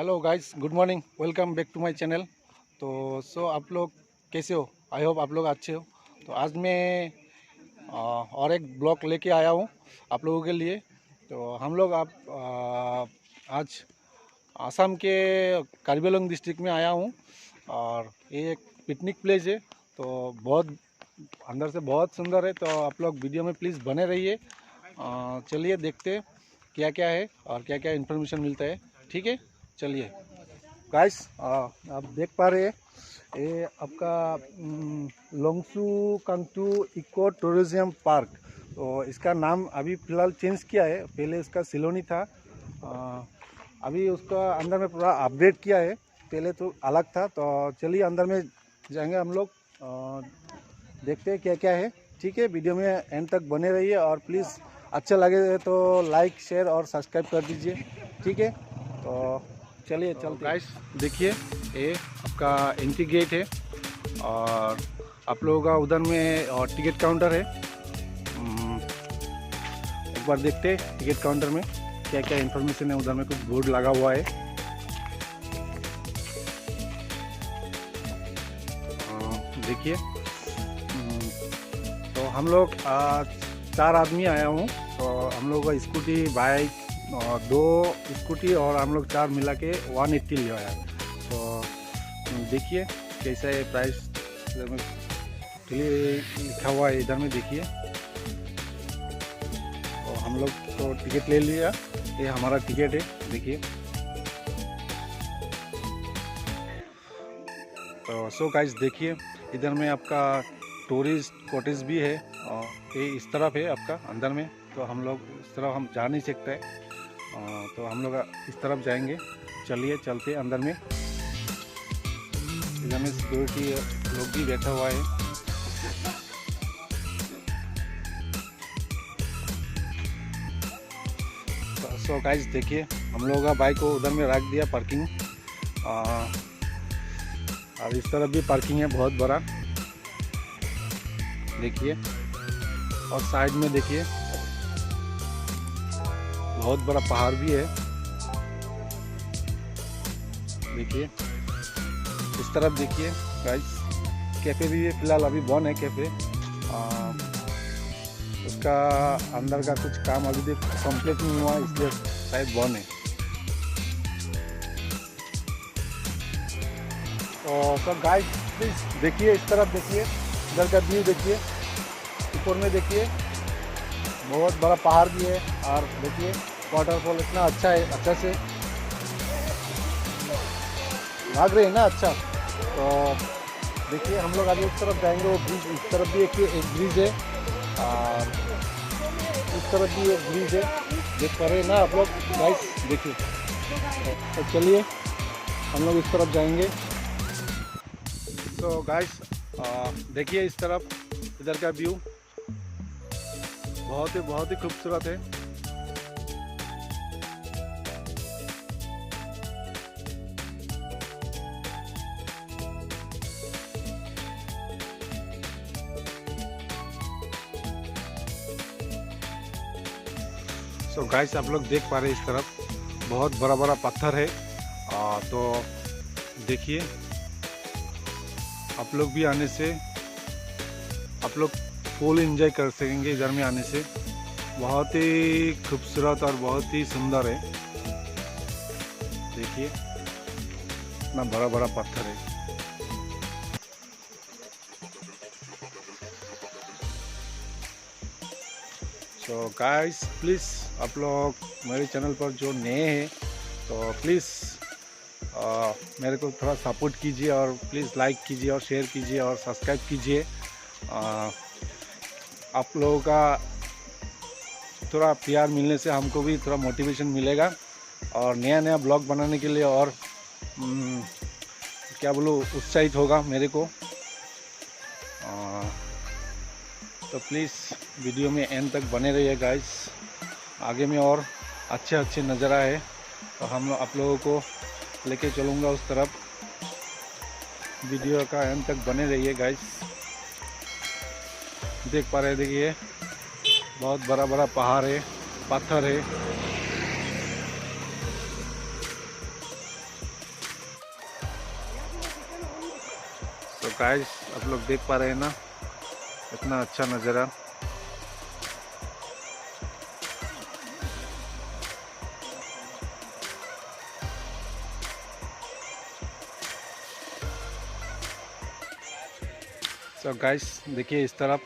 Hello guys, good morning, welcome back to my channel. तो आप लोग कैसे हो? आई होप आप लोग अच्छे हो। तो आज मैं और एक ब्लॉग लेके आया हूँ आप लोगों के लिए। तो हम लोग आज आसाम के कार्बी आंगलॉन्ग डिस्ट्रिक्ट में आया हूँ और ये एक पिकनिक प्लेस है। तो बहुत अंदर से बहुत सुंदर है। तो आप लोग वीडियो में प्लीज़ बने रहिए। चलिए देखते हैं क्या क्या है और क्या क्या इन्फॉर्मेशन मिलता है। ठीक है, चलिए गाइस। आप देख पा रहे हैं ये आपका लोंगसू कांगटू इको टूरिज्म पार्क। तो इसका नाम अभी फ़िलहाल चेंज किया है, पहले इसका सिलोनी था। अभी उसका अंदर में पूरा अपडेट किया है, पहले तो अलग था। तो चलिए अंदर में जाएंगे हम लोग, देखते हैं क्या क्या है। ठीक है, वीडियो में एंड तक बने रहिए और प्लीज़ अच्छा लगे तो लाइक शेयर और सब्सक्राइब कर दीजिए। ठीक है, तो चलिए चलते। गाइस देखिए, ये आपका एंट्री गेट है और आप लोगों का उधर में और टिकट काउंटर है। एक बार देखते हैं टिकट काउंटर में क्या क्या इन्फॉर्मेशन है। उधर में कुछ बोर्ड लगा हुआ है। देखिए, तो हम लोग 4 आदमी आया हूँ। तो हम लोग का स्कूटी बाइक और 2 स्कूटी और हम लोग 4 मिला के 180 लिया है। तो देखिए कैसा है प्राइस, लिखा हुआ है इधर में। देखिए, तो हम लोग तो टिकट ले लिया, ये हमारा टिकट है। देखिए, तो सो गाइस देखिए, इधर में आपका टूरिस्ट कॉटेज भी है और ये इस तरफ है आपका अंदर में। तो हम लोग इस तरफ हम जा नहीं सकते, तो हम लोग इस तरफ जाएंगे। चलिए चलते अंदर में। इधर में सिक्योरिटी लोग भी बैठा हुआ है। सो गाइस देखिए, हम लोगों का बाइक को उधर में रख दिया पार्किंग, और इस तरफ भी पार्किंग है बहुत बड़ा। देखिए, और साइड में देखिए बहुत बड़ा पहाड़ भी है। देखिए इस तरफ देखिए गाइस, कैफ़े भी है, फिलहाल अभी बंद है कैफ़े। उसका अंदर का कुछ काम अभी तक कंप्लीट नहीं हुआ, इसलिए शायद बंद है। तो गाइस प्लीज देखिए, इस तरफ देखिए, इधर का व्यू देखिए, ऊपर में देखिए बहुत बड़ा पहाड़ भी है। और देखिए वाटरफॉल इतना अच्छा है, अच्छा से भाग रहे हैं ना। अच्छा, तो देखिए हम लोग अभी इस तरफ जाएंगे। वो ब्रिज, इस तरफ भी एक ब्रिज है और इस तरफ भी एक ब्रिज है, देख पा रहे हैं ना आप लोग गाइस। देखिए, तो चलिए हम लोग इस तरफ जाएंगे। तो गाइस देखिए इस तरफ, इधर का व्यू बहुत ही खूबसूरत है। सो गाइस आप लोग देख पा रहे हैं, इस तरफ बहुत बड़ा बड़ा पत्थर है। तो देखिए, आप लोग भी आने से आप लोग फुल एंजॉय कर सकेंगे। इधर में आने से बहुत ही खूबसूरत और बहुत ही सुंदर है। देखिए इतना बड़ा बड़ा पत्थर है। तो गाइस प्लीज़, आप लोग मेरे चैनल पर जो नए हैं तो प्लीज़ मेरे को थोड़ा सपोर्ट कीजिए और प्लीज़ लाइक कीजिए और शेयर कीजिए और सब्सक्राइब कीजिए। आप लोगों का थोड़ा प्यार मिलने से हमको भी थोड़ा मोटिवेशन मिलेगा और नया नया ब्लॉग बनाने के लिए और क्या बोलूँ, उत्साहित होगा मेरे को। तो प्लीज़ वीडियो में एंड तक बने रहिए गाइस। आगे में और अच्छे अच्छे नज़ारा है, तो हम आप लोगों को लेके चलूँगा उस तरफ। वीडियो का एंड तक बने रहिए गाइस। देख पा रहे, देखिए बहुत बड़ा बड़ा पहाड़ है, पत्थर है। गाइस आप लोग देख पा रहे हैं ना, इतना अच्छा नज़ारा। तो गाइस देखिए इस तरफ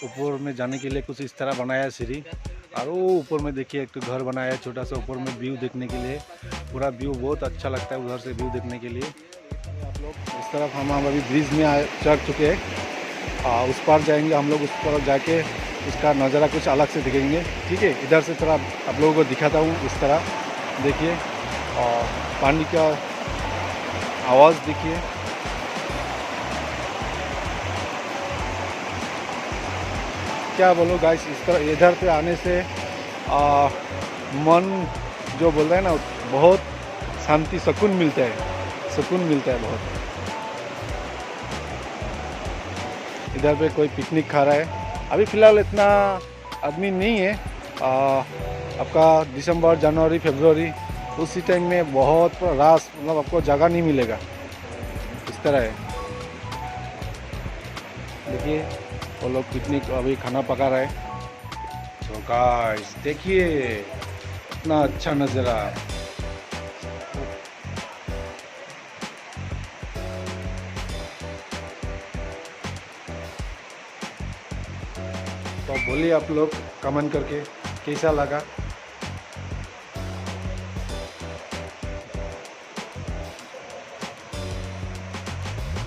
ऊपर में जाने के लिए कुछ इस तरह बनाया है सीढ़ी, और वो ऊपर में देखिए एक घर बनाया है छोटा सा, ऊपर में व्यू देखने के लिए। पूरा व्यू बहुत अच्छा लगता है उधर से व्यू देखने के लिए। आप लोग इस तरफ हम अभी ब्रिज में चढ़ चुके हैं, उस पार जाएंगे हम लोग, उस तरफ जाके उसका नज़ारा कुछ अलग से दिखेंगे। ठीक है, इधर से थोड़ा आप लोगों को दिखाता हूँ। इस तरह देखिए और पानी का आवाज़ देखिए। क्या बोलो गाइस, इस तरह इधर पे आने से मन जो बोल रहे हैं ना, बहुत शांति सुकून मिलता है, सुकून मिलता है बहुत। इधर पे कोई पिकनिक खा रहा है। अभी फ़िलहाल इतना आदमी नहीं है। आपका दिसंबर, जनवरी, फरवरी उसी टाइम में बहुत रास, मतलब आपको जगह नहीं मिलेगा। इस तरह है, देखिए वो लोग पिकनिक अभी खाना पका रहे हैं। तो गाइस देखिए इतना अच्छा नज़ारा। तो बोलिए आप लोग कमेंट करके कैसा लगा।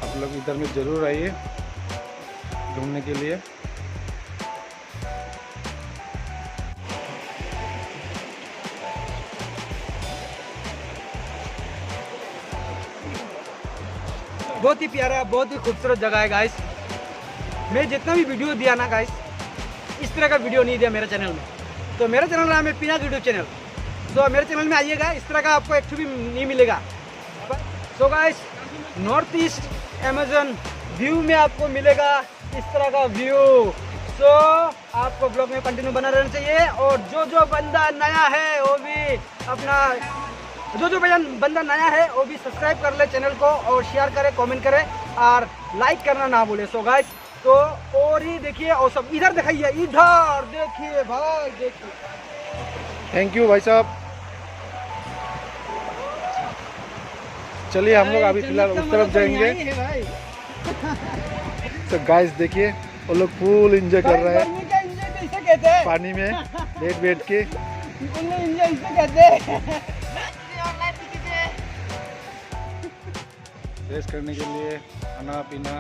आप लोग इधर में ज़रूर आइए घूमने के लिए। बहुत ही प्यारा, बहुत ही खूबसूरत जगह है गाइस। मैं जितना भी वीडियो दिया ना गाइस, इस तरह का वीडियो नहीं दिया मेरे चैनल में। तो मेरा चैनल नाम है पिनाक यूट्यूब चैनल। तो मेरे चैनल में आइएगा, इस तरह का आपको एक भी नहीं मिलेगा। So guys north east Amazon view में आपको मिलेगा इस तरह का व्यू। सो आपको ब्लॉग में कंटिन्यू बना रहना चाहिए। और जो बंदा नया है वो भी अपना, जो बंदा नया है वो भी सब्सक्राइब कर ले चैनल को, और शेयर करे, कमेंट करे, और लाइक करना ना भूले। सो गाइस तो और ही देखिए, और सब इधर दिखाइए, इधर देखिए भाई, देखिए। थैंक यू भाई साहब। चलिए हम लोग अभी फिलहाल उस तरफ जाएंगे। तो गाइस देखिए वो लोग फुल एंजॉय कर रहे हैं पानी में बैठ के। रेस्ट करने के लिए, खाना पीना,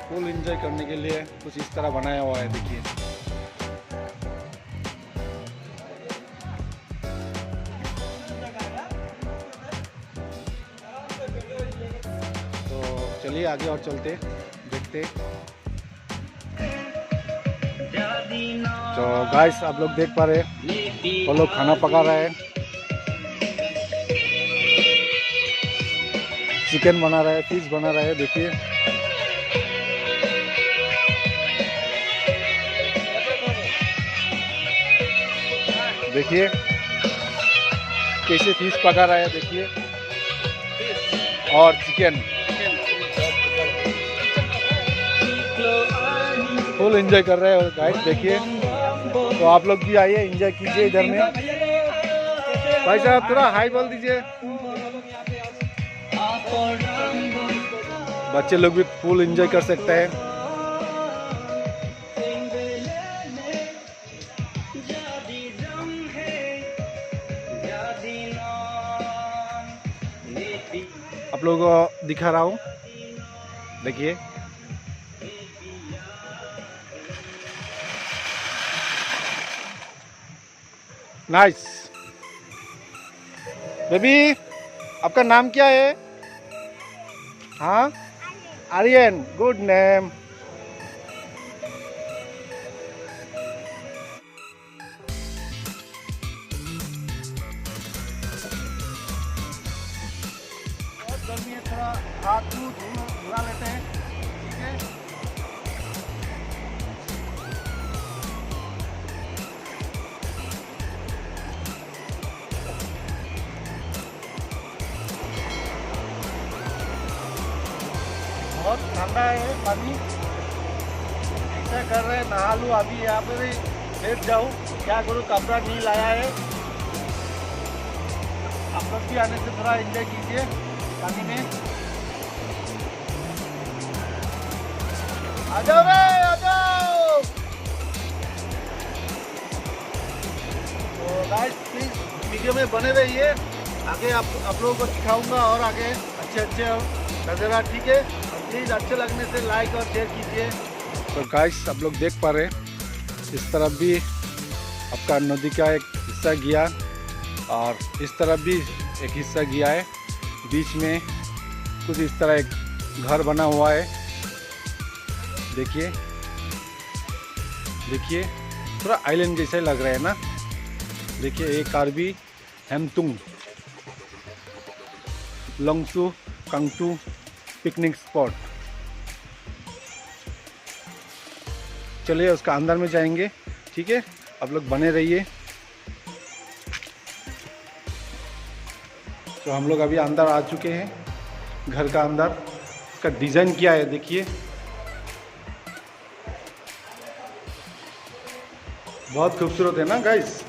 फुल एंजॉय करने के लिए कुछ इस तरह बनाया हुआ है। देखिए तो चलिए आगे और चलते देखते। तो गाइस आप लोग देख पा रहे हैं वो लोग खाना पका रहे हैं, चिकन बना रहा है, फिश बना रहा है। देखिए देखिए कैसे फिश पका रहा है, देखिए, और चिकन फुल एंजॉय कर रहे हैं गाइस। देखिए तो आप लोग भी आइए, एंजॉय कीजिए इधर में। भाई साहब थोड़ा हाई बोल दीजिए। बच्चे लोग भी फुल एंजॉय कर सकते हैं। आप लोगों को दिखा रहा हूँ, देखिए नाइस। बेबी आपका नाम क्या है? हाँ आर्यन, गुड नेम। बहुत गर्मी है, थोड़ा हाथ धुला लेते हैं। ठीक है, बहुत ठंडा है पानी। ऐसा कर रहे हैं नहा लूँ, अभी यहाँ पर ही लेट जाऊँ, क्या करूँ, कपड़ा नहीं लाया है। आप लोग भी आने से थोड़ा एंजॉय कीजिए पानी में। आ जाओ रे, आ जाओ। तो गाइस प्लीज वीडियो में बने रहिए, आगे आप लोगों को सिखाऊंगा और आगे अच्छे नज़ारा, ठीक है। और प्लीज़ अच्छे लगने से लाइक और शेयर कीजिए। तो गाइस आप लोग देख पा रहे हैं, इस तरफ भी आपका नदी का एक हिस्सा गया और इस तरफ भी एक हिस्सा गया है। बीच में कुछ इस तरह एक घर बना हुआ है, देखिए देखिए, थोड़ा आइलैंड जैसा ही लग रहा है ना। देखिए ये कार्बी हेमतुंग लंगसू कांगटू पिकनिक स्पॉट। चलिए उसका अंदर में जाएंगे, ठीक है, आप लोग बने रहिए। तो हम लोग अभी अंदर आ चुके हैं, घर का अंदर। इसका डिज़ाइन क्या है देखिए, बहुत खूबसूरत है ना गाइस।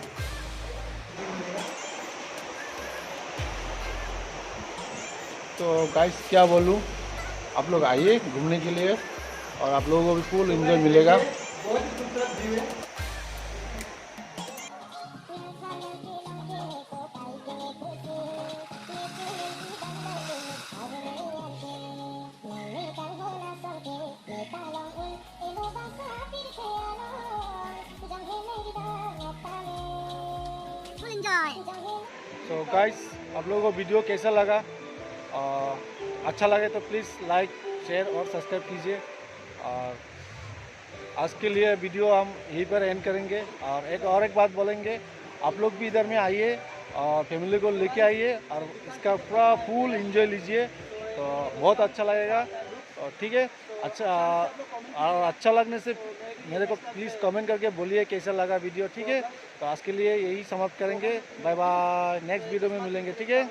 तो गाइस क्या बोलूँ, आप लोग आइए घूमने के लिए और आप लोगों को भी फुल एंजॉय मिलेगा। बहुत ही खूबसूरत व्यू है। तो गाइस आप लोगों को वीडियो कैसा लगा, अच्छा लगे तो प्लीज़ लाइक शेयर और सब्सक्राइब कीजिए। और आज के लिए वीडियो हम यहीं पर एंड करेंगे। और एक बात बोलेंगे, आप लोग भी इधर में आइए और फैमिली को लेके आइए और इसका पूरा फुल एंजॉय लीजिए, तो बहुत अच्छा लगेगा। तो ठीक है, अच्छा लगने से मेरे को प्लीज़ कमेंट करके बोलिए कैसा लगा वीडियो, ठीक है। तो आज के लिए यही समाप्त करेंगे, बाय बाय, नेक्स्ट वीडियो में मिलेंगे, ठीक है।